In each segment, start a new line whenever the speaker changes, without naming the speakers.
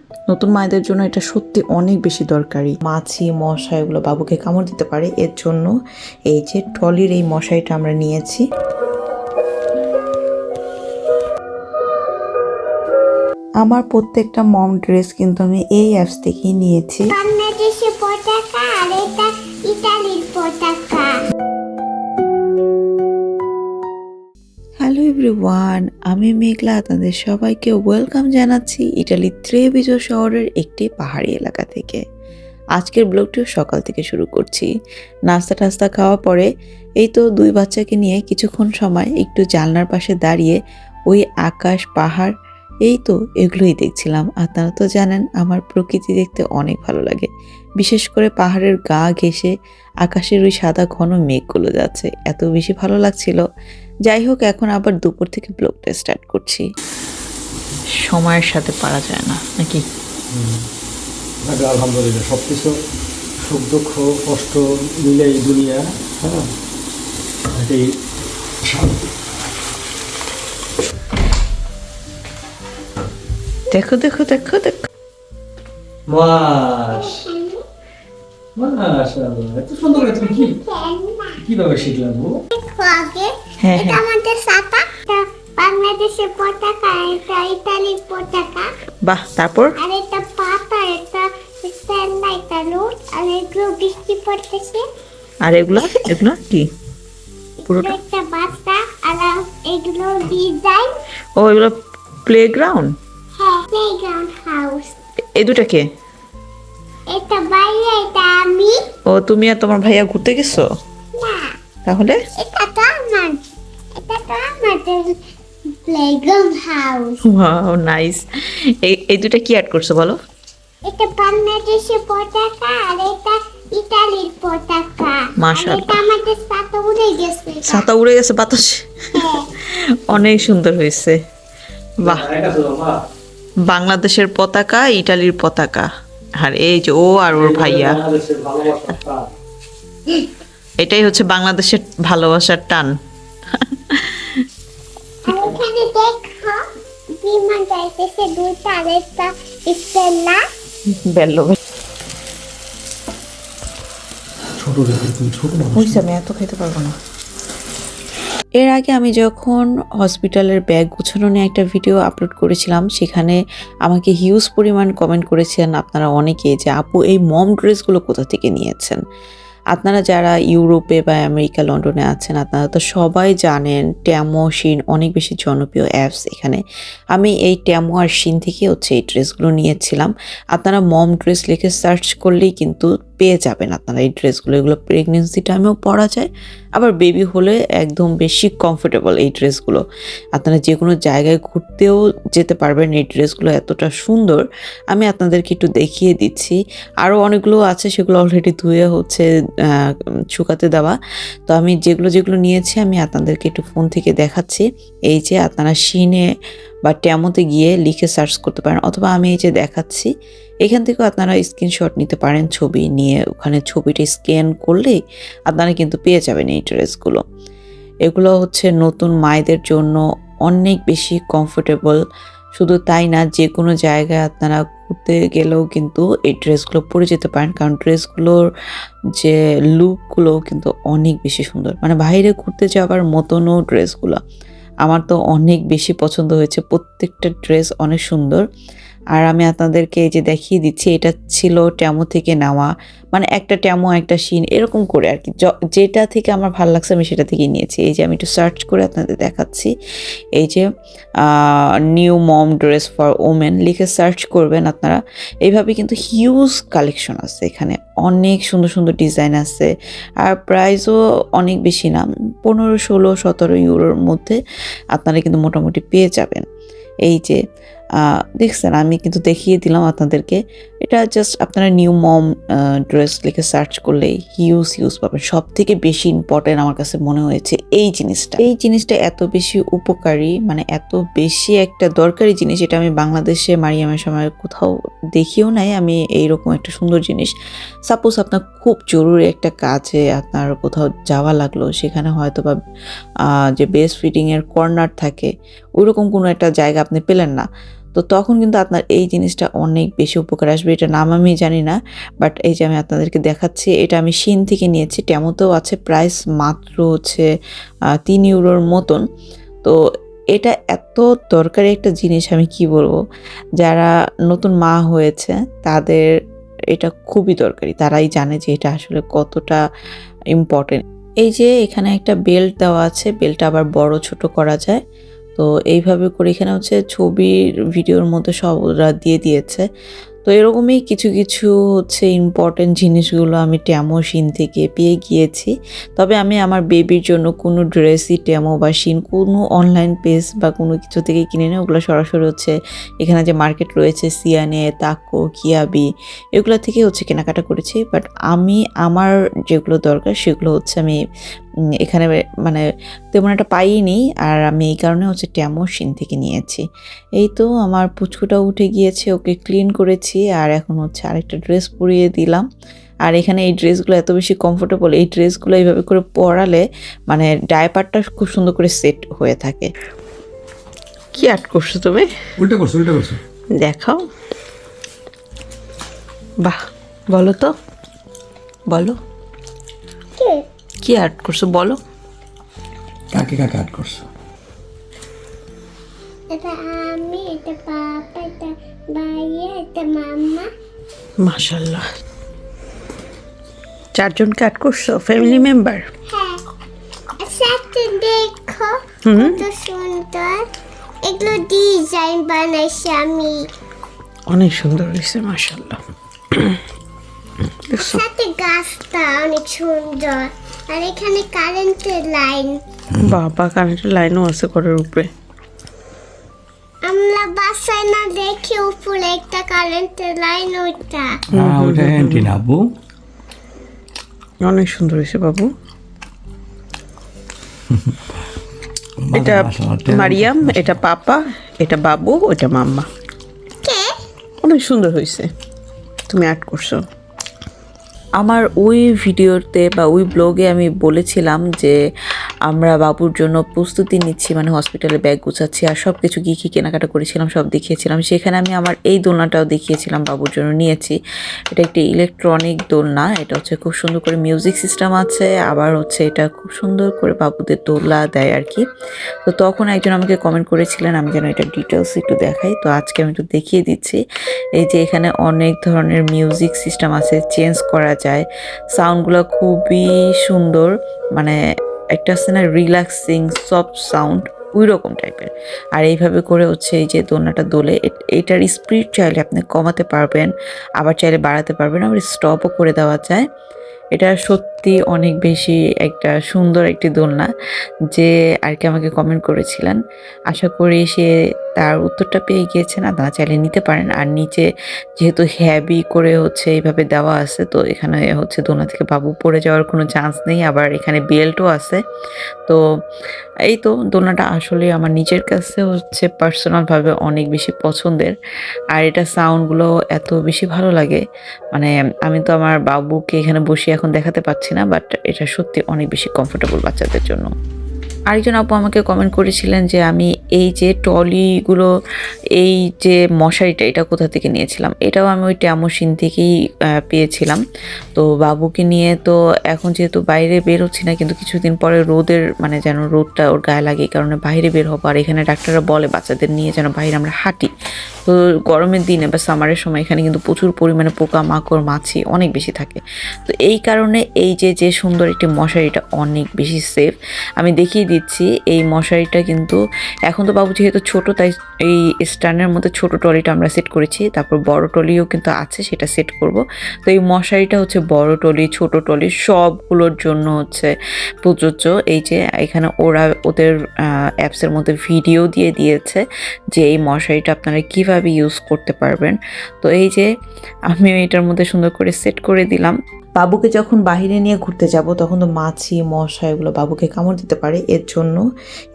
নতুন মায়েদের জন্য এটা সত্যি অনেক বেশি দরকারি। মাছি মশা এগুলো বাবুকে কামড় দিতে পারে, এর জন্য এই যে টলির এই মশারিটা আমরা নিয়েছি। আমার প্রত্যেকটা মম ড্রেস কিন্তু আমি এই অ্যাপস থেকেই নিয়েছি।
বাংলাদেশের পতাকা আর এটা ইতালির পতাকা।
হ্যালো এভরিওয়ান, আমি মেঘলা, আপনাদের সবাইকে ওয়েলকাম জানাচ্ছি ইটালির ত্রেভিজো শহরের একটি পাহাড়ি এলাকা থেকে। আজকের ব্লগটিও সকাল থেকে শুরু করছি। নাস্তা টাস্তা খাওয়ার পরে এই তো দুই বাচ্চাকে নিয়ে কিছুক্ষণ সময় একটু জানলার পাশে দাঁড়িয়ে ওই আকাশ পাহাড় এই তো এগুলোই দেখছিলাম। আপনারা তো জানেন আমার প্রকৃতি দেখতে অনেক ভালো লাগে, বিশেষ করে পাহাড়ের গা ঘেঁষে আকাশের ওই সাদা ঘন মেঘগুলো যাচ্ছে, এত বেশি ভালো লাগছিল। যাই হোক, এখন আবার দুপুর থেকে ব্লগটা স্টার্ট করছি। সময়ের সাথে পারা যায় না নাকি?
আলহামদুলিল্লাহ, সব কিছু সুখ দুঃখ কষ্ট মিলে এই দুনিয়া, হ্যাঁ, এটাই শান্তি।
দেখো দেখো দেখো দেখো,
এত সুন্দর করে তুমি কিভাবে শিখলাম?
আগে
হ্যাঁ
এটা
হ্যাঁ,
আমাদের সাতা, এটা বাংলাদেশের পতাকা, এটা ইতালির পতাকা,
বাহ। তারপর
আর এটা পাতা, এটা স্ট্যান্ডা, এটা রোড, আর এগুলো বৃষ্টি পড়তেছে।
আর এগুলো এগুলো কি পুরোটা?
একটা বাচ্চা, আর এগুলো ডিজাইন।
ও, এগুলো প্লেগ্রাউন্ড।
হ্যাঁ, প্লেগ্রাউন্ড হাউস।
এই দুটা কে?
এটা বাইরে, এটা আমি।
ও, তুমি আর তোমার ভাইয়া ঘুরতে গেছো?
না,
তাহলে
এটা তো আমার, এটা তো আমাদের প্লেগ্রাউন্ড হাউস।
Wow, nice. এই দুটা কি অ্যাড করছো বলো?
এটা বাংলাদেশের পতাকা, আর এটা ইতালির পতাকা।
মাশাআল্লাহ।
আর এটা আমাদের ছাতা উড়ে গেছে।
ছাতা উড়ে গেছে বাতাসে,
হ্যাঁ,
অনেক সুন্দর হয়েছে। বাহ,
এটা তো মা,
বাংলাদেশের পতাকা, ইটালির পতাকা, আর এই যে ও আর ওর ভাইয়া,
বাংলাদেশের ভালোবাসার টান।
এটাই হচ্ছে বাংলাদেশের ভালোবাসার টান।
আর ওখানে দেখো বিমান যাইতেছে দুইটা, আর একটা স্টেলা।
বেল্লো
ছোট রেখে তুমি ছোট মানুষ।
হয়েছে, আমি এত খেতে পারবো না। এর আগে আমি যখন হসপিটালের ব্যাগ গুছানো নিয়ে একটা ভিডিও আপলোড করেছিলাম, সেখানে আমাকে হিউজ পরিমাণ কমেন্ট করেছেন আপনারা অনেকেই যে আপু এই মম ড্রেসগুলো কোথা থেকে নিয়েছেন। আপনারা যারা ইউরোপে বা আমেরিকা লন্ডনে আছেন, আপনারা তো সবাই জানেন ট্যামো, শিন অনেক বেশি জনপ্রিয় অ্যাপস। এখানে আমি এই ট্যামো আর শিন থেকে হচ্ছে এই ড্রেসগুলো নিয়েছিলাম। আপনারা মম ড্রেস লিখে সার্চ করলেই কিন্তু পেয়ে যাবেন আপনারা এই ড্রেসগুলো। এগুলো প্রেগনেন্সি টাইমেও পরা যায়, আবার বেবি হলে একদম বেশি কমফোর্টেবল এই ড্রেসগুলো। আপনারা যে কোনো জায়গায় ঘুরতেও যেতে পারবেন, এই ড্রেসগুলো এতটা সুন্দর। আমি আপনাদেরকে একটু দেখিয়ে দিচ্ছি। আরও অনেকগুলো আছে, সেগুলো অলরেডি ধুয়ে হচ্ছে শুকাতে দেওয়া। তো আমি যেগুলো যেগুলো নিয়েছি আমি আপনাদেরকে একটু ফোন থেকে দেখাচ্ছি। এই যে আপনারা শিনে বা ট্যামোতে গিয়ে লিখে সার্চ করতে পারেন, অথবা আমি এই যে দেখাচ্ছি এখান থেকেও আপনারা স্ক্রিনশট নিতে পারেন, ছবি নিয়ে ওখানে ছবিটা স্ক্যান করলেই আপনারা কিন্তু পেয়ে যাবেন এই ড্রেসগুলো। এগুলো হচ্ছে নতুন মায়েদের জন্য অনেক বেশি কমফোর্টেবল। শুধু তাই না, যে কোনো জায়গায় আপনারা ঘুরতে গেলেও কিন্তু এই ড্রেসগুলো পরে যেতে পারেন, কারণ ড্রেসগুলোর যে লুকগুলো কিন্তু অনেক বেশি সুন্দর, মানে বাইরে ঘুরতে যাওয়ার মতনও ড্রেসগুলো। আমার তো অনেক বেশি পছন্দ হয়েছে, প্রত্যেকটা ড্রেস অনেক সুন্দর। আর আমি আপনাদেরকে এই যে দেখিয়ে দিচ্ছি, এটা ছিল ট্যামো থেকে নেওয়া, মানে একটা ট্যামো একটা শিন এরকম করে আর কি। যেটা থেকে আমার ভালো লাগছে আমি সেটা থেকেই নিয়েছি। এই যে আমি একটু সার্চ করে আপনাদের দেখাচ্ছি। এই যে new mom dress for women লিখে সার্চ করবেন আপনারা। এইভাবে কিন্তু হিউজ কালেকশন আছে এখানে, অনেক সুন্দর সুন্দর ডিজাইন আছে। আর প্রাইসও অনেক বেশি না, 15, 16, 17 ইউরোর মধ্যে আপনারা কিন্তু মোটামুটি পেয়ে যাবেন। এই যে দেখছেন, আমি কিন্তু দেখিয়ে দিলাম আপনাদেরকে। এটা জাস্ট আপনারা নিউ মম ড্রেস লিখে সার্চ করলেই হিউজ পাবেন। সব থেকে বেশি ইম্পর্টেন্ট আমার কাছে মনে হয়েছে এই জিনিসটা এত বেশি উপকারী, মানে এত বেশি একটা দরকারি জিনিস। এটা আমি বাংলাদেশে মারিয়ামের সময় কোথাও দেখিও নাই আমি এইরকম একটা সুন্দর জিনিস। সাপোজ আপনার খুব জরুরি একটা কাজে আপনার কোথাও যাওয়া লাগলো, সেখানে হয়তো বা যে ব্রেস্ট ফিডিংয়ের কর্নার থাকে ওইরকম কোনো একটা জায়গা আপনি পেলেন না, তো তো তখন কিন্তু আপনার এই জিনিসটা অনেক বেশি উপকার আসবে। এটা নাম আমি জানি না, বাট এই যে আমি আপনাদেরকে দেখাচ্ছি, এটা আমি শিন থেকে নিয়েছি। টেমোতেও আছে, প্রাইস মাত্র হচ্ছে 3 ইউরোর মতন। তো এটা এত দরকারি একটা জিনিস, আমি কি বলবো, যারা নতুন মা হয়েছে তাদের এটা খুবই দরকারি, তারাই জানে যে এটা আসলে কতটা ইম্পর্টেন্ট। এই যে এখানে একটা বেল্ট দেওয়া আছে, বেল্টটা আবার বড় ছোট করা যায়। তো এইভাবে করে এখানে হচ্ছে ছবির ভিডিওর মধ্যে সব ওরা দিয়ে দিয়েছে। তো এরকমই কিছু কিছু হচ্ছে ইম্পর্টেন্ট জিনিসগুলো আমি টেমো শিন থেকে পেয়ে গিয়েছি। তবে আমি আমার বেবির জন্য কোনো ড্রেসই টেমো বা শিন কোনো অনলাইন পেজ বা কোনো কিছু থেকে কিনে নিই। ওগুলো সরাসরি হচ্ছে এখানে যে মার্কেট রয়েছে সিয়ানে, তাকো, কিয়াবি, এগুলো থেকে হচ্ছে কেনাকাটা করেছি। বাট আমি আমার যেগুলো দরকার সেগুলো হচ্ছে আমি এখানে মানে তেমন একটা পাইনি, আর আমি এই কারণে হচ্ছে টেমো শিন থেকে নিয়েছি। এই তো আমার পুচকুটা উঠে গিয়েছে, ওকে ক্লিন করেছি, আর এখন হচ্ছে আরেকটা ড্রেস পরিয়ে দিলাম। আর এখানে এই ড্রেসগুলো এত বেশি কমফোর্টেবল, এই ড্রেসগুলো এইভাবে করে পরালে মানে ডায়াপারটা খুব সুন্দর করে সেট হয়ে থাকে। কি আর্ট করছো তুমি?
উল্টা করছো।
দেখাও, বাহ, বলো তো, বলো কি আর্ট করছো, বলো।
কাকে আর্ট করছো?
এটা আমি, এটা পাপা, এটা ভাইয়া, এটা মাম্মা।
মাশাআল্লাহ, 4 জনকে আর্ট করছো, ফ্যামিলি মেম্বার।
হ্যাঁ, সাথে দেখো কত সুন্দর এগুলো ডিজাইন বানাইছি আমি।
অনেক সুন্দর হয়েছে মাশাআল্লাহ।
সাথে গাছটা অনেক সুন্দর, আর এখানে কারেন্টের লাইন।
বাবা, কারেন্টের লাইনও আছে ঘরের উপরে।
আমরা বাসায় না দেখি উপরে একটা কারেন্টের লাইন, ওইটা
ওটা অ্যান্টিনা আব্বু।
অনেক সুন্দর হয়েছে বাবু। এটা মারিয়াম, এটা পাপা, এটা বাবু, ওটা মাম্মা।
কে?
অনেক সুন্দর হয়েছে, তুমি আর্ট করছো। আমার ওই ভিডিওতে বা ওই ব্লগে আমি বলেছিলাম যে আমরা বাবুর জন্য প্রস্তুতি নিচ্ছি, মানে হসপিটালে ব্যাগ গুছাচ্ছি, আর সব কিছু কী কী কেনাকাটা করেছিলাম সব দেখিয়েছিলাম। সেখানে আমি আমার এই দোলনাটাও দেখিয়েছিলাম, বাবুর জন্য নিয়েছি। এটা একটি ইলেকট্রনিক দোলনা, এটা হচ্ছে খুব সুন্দর করে মিউজিক সিস্টেম আছে, আবার হচ্ছে এটা খুব সুন্দর করে বাবুদের দোলা দেয় আর কি। তো তখন একজন আমাকে কমেন্ট করেছিলেন আমি যেন এটা ডিটেলস একটু দেখাই, তো আজকে আমি একটু দেখিয়ে দিচ্ছি। এই যে এখানে অনেক ধরনের মিউজিক সিস্টেম আছে, চেঞ্জ করা যায়, সাউন্ডগুলো খুবই সুন্দর, মানে একটা আছে না রিল্যাক্সিং সফট সাউন্ড, ওই রকম টাইপের। আর এইভাবে করে হচ্ছে এই যে দোলনাটা দোলে, এটার স্পিড চাইলে আপনি কমাতে পারবেন, আবার চাইলে বাড়াতে পারবেন, আবার স্টপও করে দেওয়া যায়। এটা সত্যি অনেক বেশি একটা সুন্দর একটি দোলনা, যে আর কি আমাকে কমেন্ট করেছিলেন। আশা করি সে তার উত্তরটা পেয়ে গিয়েছেন, আপনারা চাইলে নিতে পারেন। আর নিচে যেহেতু হ্যাভি করে হচ্ছে এইভাবে দেওয়া আছে, তো এখানে হচ্ছে দোলনা থেকে বাবু পড়ে যাওয়ার কোনো চান্স নেই, আবার এখানে বেল্টও আছে। তো এই তো দোলনাটা আসলে আমার নিজের কাছে হচ্ছে পার্সোনালভাবে অনেক বেশি পছন্দের, আর এটা সাউন্ডগুলো এত বেশি ভালো লাগে, মানে আমি তো আমার বাবুকে এখানে বসে এখন দেখাতে পাচ্ছি না, বাট এটা সত্যি অনেক বেশি কমফোর্টেবল বাচ্চাদের জন্য। আরেকজন আপু আমাকে কমেন্ট করেছিলেন যে আমি এই যে টলিগুলো, এই যে মশারিটা, এটা কোথা থেকে নিয়েছিলাম। এটাও আমি ওই টেমো শিন থেকেই পেয়েছিলাম। তো বাবুকে নিয়ে তো এখন যেহেতু বাইরে বের হচ্ছি না, কিন্তু কিছুদিন পরে রোদের মানে যেন রোদটা ওর গায়ে লাগে, এই কারণে বাইরে বের হবো। আর এখানে ডাক্তাররা বলে বাচ্চাদের নিয়ে যেন বাইরে আমরা হাঁটি। তো গরমের দিনে বা সামারের সময় এখানে কিন্তু প্রচুর পরিমাণে পোকা মাকড় মাছি অনেক বেশি থাকে। তো এই কারণে এই যে সুন্দর একটি মশারিটা অনেক বেশি সেফ। আমি দেখিয়ে দিচ্ছি, এই মশারিটা কিন্তু এখন তো বাবু যেহেতু ছোট, তাই এই স্ট্যান্ডের মধ্যে ছোট টলিটা আমরা সেট করেছি, তারপর বড় টলিও কিন্তু আছে, সেটা সেট করব। তো এই মশারিটা হচ্ছে বড় টলি ছোট টলি সবগুলোর জন্য হচ্ছে প্রযোজ্য। এই যে এখানে ওরা ওদের অ্যাপসের মধ্যে ভিডিও দিয়ে দিয়েছে যে এই মশারিটা আপনারা কিভাবে ইউজ করতে পারবেন। তো এই যে আমিও এটার মধ্যে সুন্দর করে সেট করে দিলাম। বাবুকে যখন বাইরে নিয়ে ঘুরতে যাব তখন তো মাছি মশা এগুলো বাবুকে কামড় দিতে পারে, এর জন্য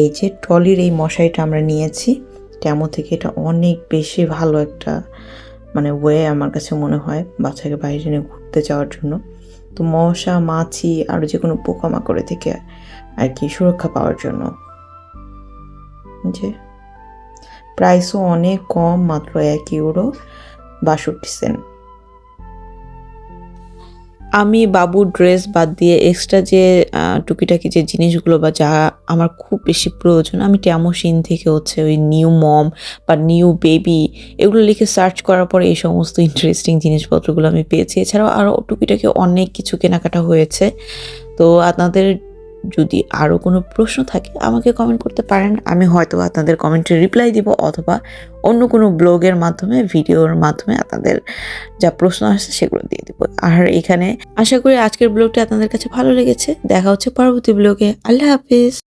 এই যে ট্রলির এই মশারিটা আমরা নিয়েছি টেমো থেকে। এটা অনেক বেশি ভালো একটা মানে ওয়ে আমার কাছে মনে হয় বাচ্চাকে বাইরে নিয়ে ঘুরতে যাওয়ার জন্য। তো মশা মাছি আর যে কোনো পোকামাকড় থেকে আর কি সুরক্ষা পাওয়ার জন্য। যে প্রাইসও অনেক কম, মাত্র €1.62। আমি বাবুর ড্রেস বাদ দিয়ে এক্সট্রা যে টুকিটাকি যে জিনিসগুলো বা যা আমার খুব বেশি প্রয়োজন, আমি ট্যামোশিন থেকে হচ্ছে ওই নিউ মম বা নিউ বেবি এগুলো লিখে সার্চ করার পরে এই সমস্ত ইন্টারেস্টিং জিনিসপত্রগুলো আমি পেয়েছি। এছাড়াও আরও টুকিটাকি অনেক কিছু কেনাকাটা হয়েছে। তো আপনাদের যদি আরও কোনো প্রশ্ন থাকে আমাকে কমেন্ট করতে পারেন, আমি হয়তো আপনাদের কমেন্টে রিপ্লাই দিব, অথবা অন্য কোনো ব্লগের মাধ্যমে, ভিডিওর মাধ্যমে আপনাদের যা প্রশ্ন আসছে সেগুলো দিয়ে দিব। আর এখানে আশা করি আজকের ব্লগটি আপনাদের কাছে ভালো লেগেছে। দেখা হচ্ছে পরবর্তী ব্লগে। আল্লাহ হাফিজ।